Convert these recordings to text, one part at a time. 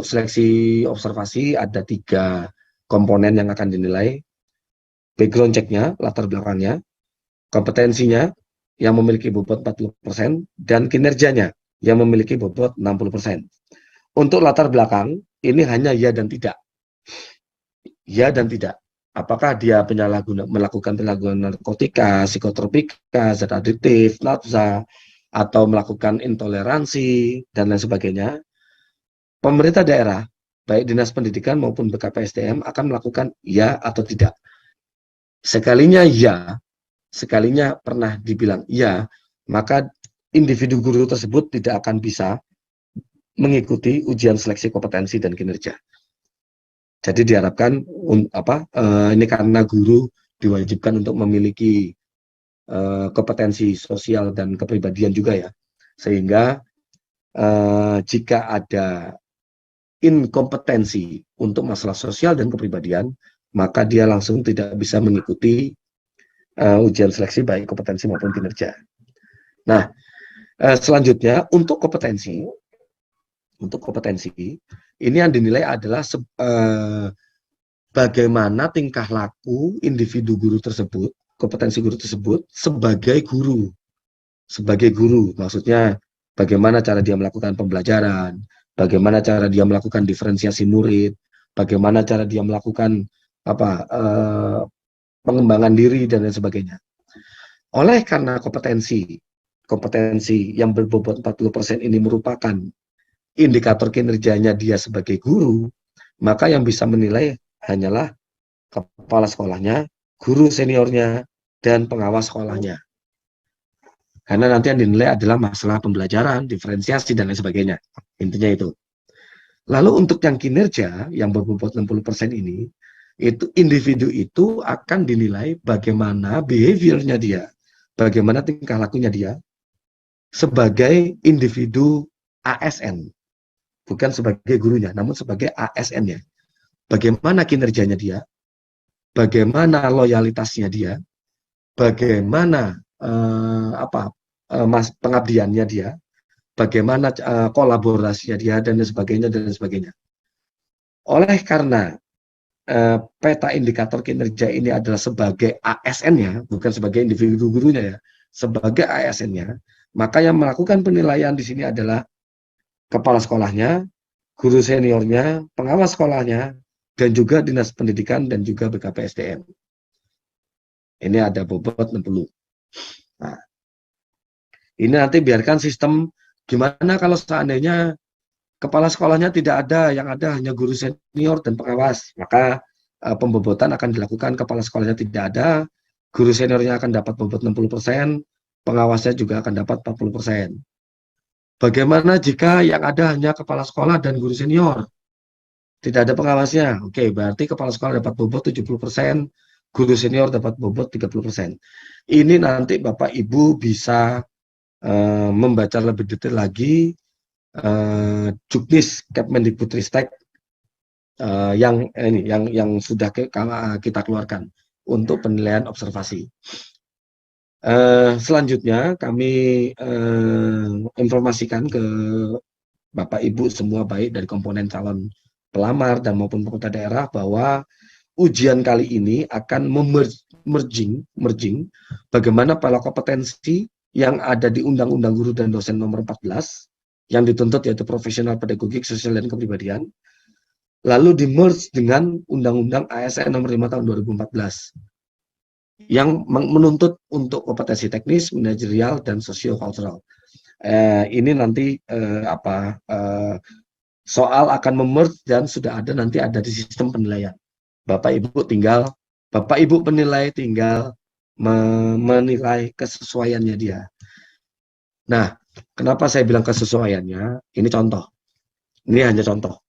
seleksi observasi ada 3 komponen yang akan dinilai. Background check-nya, latar belakangnya, kompetensinya yang memiliki bobot 40%, dan kinerjanya yang memiliki bobot 60%. Untuk latar belakang, ini hanya ya dan tidak. Ya dan tidak. Apakah dia melakukan penyalahgunaan narkotika, psikotropika, zat adiktif, nafsa, atau melakukan intoleransi, dan lain sebagainya. Pemerintah daerah, baik Dinas Pendidikan maupun BKPSDM akan melakukan ya atau tidak. Sekalinya ya, sekalinya pernah dibilang ya, maka individu guru tersebut tidak akan bisa mengikuti ujian seleksi kompetensi dan kinerja. Jadi diharapkan ini karena guru diwajibkan untuk memiliki kompetensi sosial dan kepribadian juga ya, sehingga jika ada inkompetensi untuk masalah sosial dan kepribadian, maka dia langsung tidak bisa mengikuti ujian seleksi baik kompetensi maupun kinerja. Nah, selanjutnya untuk kompetensi ini yang dinilai adalah bagaimana tingkah laku individu guru tersebut, kompetensi guru tersebut sebagai guru. Sebagai guru, maksudnya bagaimana cara dia melakukan pembelajaran, bagaimana cara dia melakukan diferensiasi murid, bagaimana cara dia melakukan pengembangan diri dan lain sebagainya. Oleh karena kompetensi yang berbobot 40% ini merupakan indikator kinerjanya dia sebagai guru, maka yang bisa menilai hanyalah kepala sekolahnya, guru seniornya, dan pengawas sekolahnya. Karena nanti yang dinilai adalah masalah pembelajaran, diferensiasi, dan lain sebagainya. Intinya itu. Lalu untuk yang kinerja, yang berbobot 60% ini, itu individu itu akan dinilai bagaimana behaviornya dia, bagaimana tingkah lakunya dia, sebagai individu ASN. Bukan sebagai gurunya, namun sebagai ASN-nya. Bagaimana kinerjanya dia, bagaimana loyalitasnya dia, bagaimana pengabdiannya dia, bagaimana kolaborasinya dia, dan sebagainya, dan sebagainya. Oleh karena peta indikator kinerja ini adalah sebagai ASN-nya, bukan sebagai individu gurunya ya, sebagai ASN-nya, maka yang melakukan penilaian di sini adalah kepala sekolahnya, guru seniornya, pengawas sekolahnya, dan juga Dinas Pendidikan dan juga BKPSDM. Ini ada bobot 60. Nah, ini nanti biarkan sistem gimana kalau seandainya kepala sekolahnya tidak ada, yang ada hanya guru senior dan pengawas, maka pembobotan akan dilakukan kepala sekolahnya tidak ada, guru seniornya akan dapat bobot 60%, pengawasnya juga akan dapat 40%. Bagaimana jika yang ada hanya kepala sekolah dan guru senior? Tidak ada pengawasnya. Oke, berarti kepala sekolah dapat bobot 70%, guru senior dapat bobot 30%. Ini nanti Bapak Ibu bisa membaca lebih detail lagi Juknis Kemendikbudristek yang sudah kita keluarkan untuk penilaian observasi. Selanjutnya kami informasikan ke Bapak Ibu semua, baik dari komponen calon pelamar dan maupun pemerintah daerah, bahwa ujian kali ini akan merging bagaimana pola kompetensi yang ada di Undang-Undang Guru dan Dosen nomor 14 yang dituntut, yaitu profesional pedagogik, sosial, dan kepribadian, lalu di-merge dengan Undang-Undang ASN nomor 5 tahun 2014 yang menuntut untuk kompetensi teknis, manajerial, dan sosio-kultural. Ini nanti soal akan memerge dan sudah ada, nanti ada di sistem penilaian. Bapak Ibu penilai tinggal menilai kesesuaiannya dia. Nah, kenapa saya bilang kesesuaiannya? Ini contoh. Ini hanya contoh.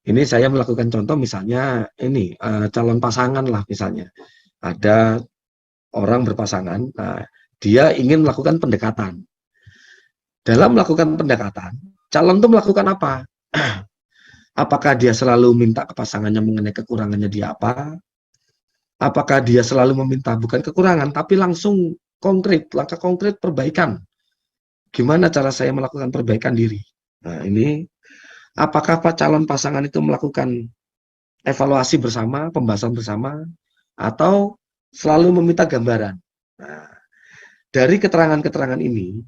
Ini saya melakukan contoh, misalnya ini calon pasangan lah, misalnya ada orang berpasangan, nah dia ingin melakukan pendekatan. Dalam melakukan pendekatan, calon itu melakukan apa? Apakah dia selalu minta ke pasangannya mengenai kekurangannya dia apa? Apakah dia selalu meminta bukan kekurangan, tapi langsung konkret, langkah konkret perbaikan. Gimana cara saya melakukan perbaikan diri? Nah, ini apakah calon pasangan itu melakukan evaluasi bersama, pembahasan bersama, atau selalu meminta gambaran. Nah, dari keterangan-keterangan ini,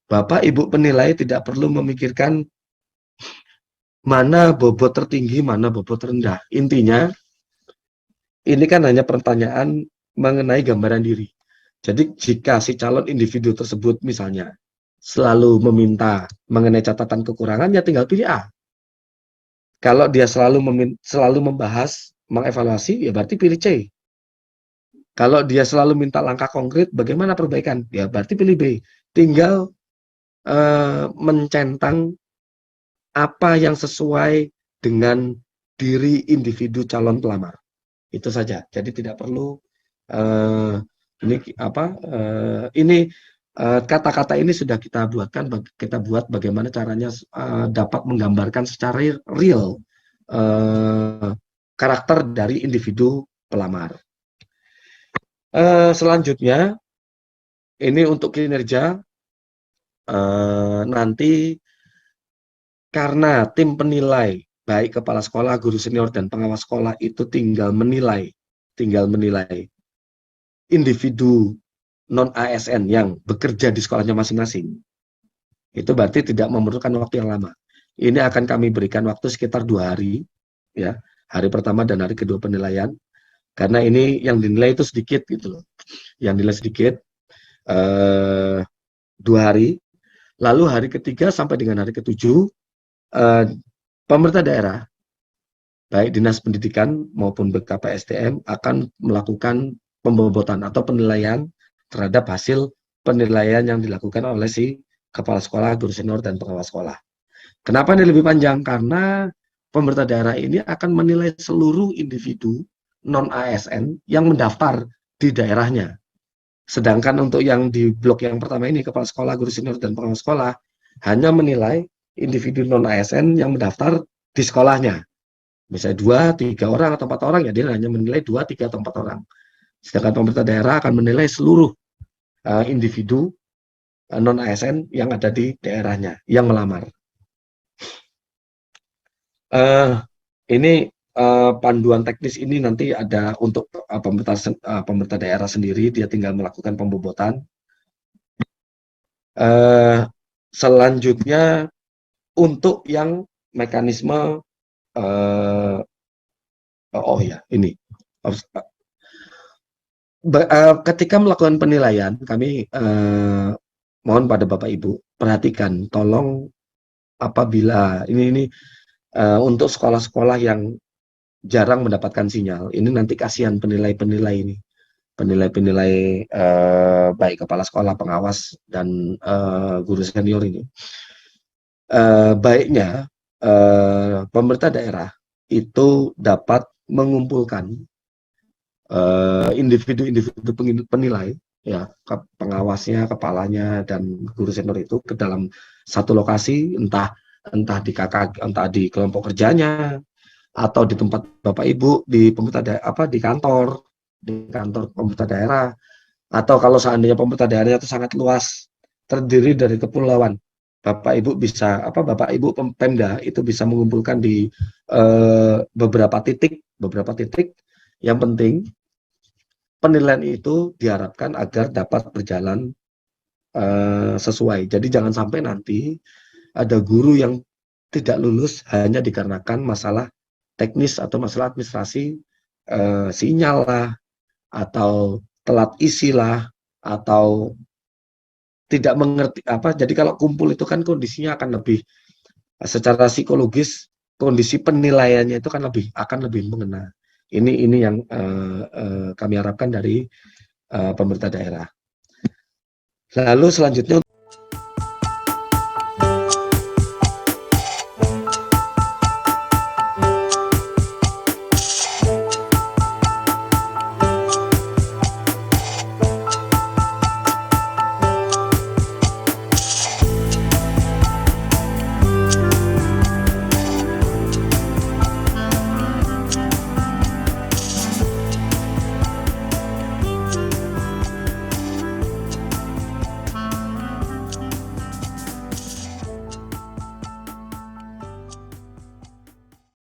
Bapak Ibu penilai tidak perlu memikirkan mana bobot tertinggi, mana bobot rendah. Intinya, ini kan hanya pertanyaan mengenai gambaran diri. Jadi jika si calon individu tersebut misalnya selalu meminta mengenai catatan kekurangan, ya tinggal pilih A. Kalau dia selalu membahas, mengevaluasi, ya berarti pilih C. Kalau dia selalu minta langkah konkret, bagaimana perbaikan? Ya berarti pilih B. Tinggal mencentang apa yang sesuai dengan diri individu calon pelamar. Itu saja. Jadi tidak perlu uh, ini kata-kata ini sudah kita buat bagaimana caranya dapat menggambarkan secara real karakter dari individu pelamar. Selanjutnya ini untuk kinerja nanti karena tim penilai baik kepala sekolah, guru senior dan pengawas sekolah itu tinggal menilai individu non ASN yang bekerja di sekolahnya masing-masing. Itu berarti tidak memerlukan waktu yang lama. Ini akan kami berikan waktu sekitar 2 hari, ya, hari pertama dan hari kedua penilaian, karena ini yang dinilai itu sedikit gitu loh, yang dinilai sedikit 2 hari, lalu hari ketiga sampai dengan hari ketujuh pemerintah daerah, baik dinas pendidikan maupun BKPSDM akan melakukan pembobotan atau penilaian terhadap hasil penilaian yang dilakukan oleh si kepala sekolah, guru senior, dan pengawas sekolah. Kenapa ini lebih panjang? Karena pemerintah daerah ini akan menilai seluruh individu non-ASN yang mendaftar di daerahnya. Sedangkan untuk yang di blok yang pertama ini, kepala sekolah, guru senior, dan pengawas sekolah, hanya menilai individu non-ASN yang mendaftar di sekolahnya. Misalnya 2, 3 orang atau 4 orang, ya dia hanya menilai 2, 3 atau 4 orang. Sedangkan pemerintah daerah akan menilai seluruh individu non-ASN yang ada di daerahnya, yang melamar. Ini panduan teknis ini nanti ada untuk pemerintah daerah sendiri, dia tinggal melakukan pembobotan. Selanjutnya untuk yang mekanisme oh ya ini ketika melakukan penilaian kami mohon pada Bapak Ibu perhatikan, tolong apabila ini untuk sekolah-sekolah yang jarang mendapatkan sinyal, ini nanti kasihan penilai-penilai ini, penilai-penilai baik kepala sekolah, pengawas, dan guru senior ini. Baiknya pemerintah daerah itu dapat mengumpulkan individu-individu penilai, ya, pengawasnya, kepalanya, dan guru senior itu ke dalam satu lokasi, entah di KK, entah di kelompok kerjanya, atau di tempat Bapak Ibu di pemerintah di kantor pemerintah daerah, atau kalau seandainya pemerintah daerahnya itu sangat luas, terdiri dari kepulauan, Bapak Ibu Pemda itu bisa mengumpulkan di beberapa titik. Yang penting penilaian itu diharapkan agar dapat berjalan sesuai. Jadi jangan sampai nanti ada guru yang tidak lulus hanya dikarenakan masalah teknis atau masalah administrasi, sinyal lah, atau telat isi lah, atau tidak mengerti apa. Jadi kalau kumpul itu kan kondisinya akan lebih secara psikologis, kondisi penilaiannya itu kan akan lebih mengena. Ini yang kami harapkan dari pemerintah daerah. Lalu selanjutnya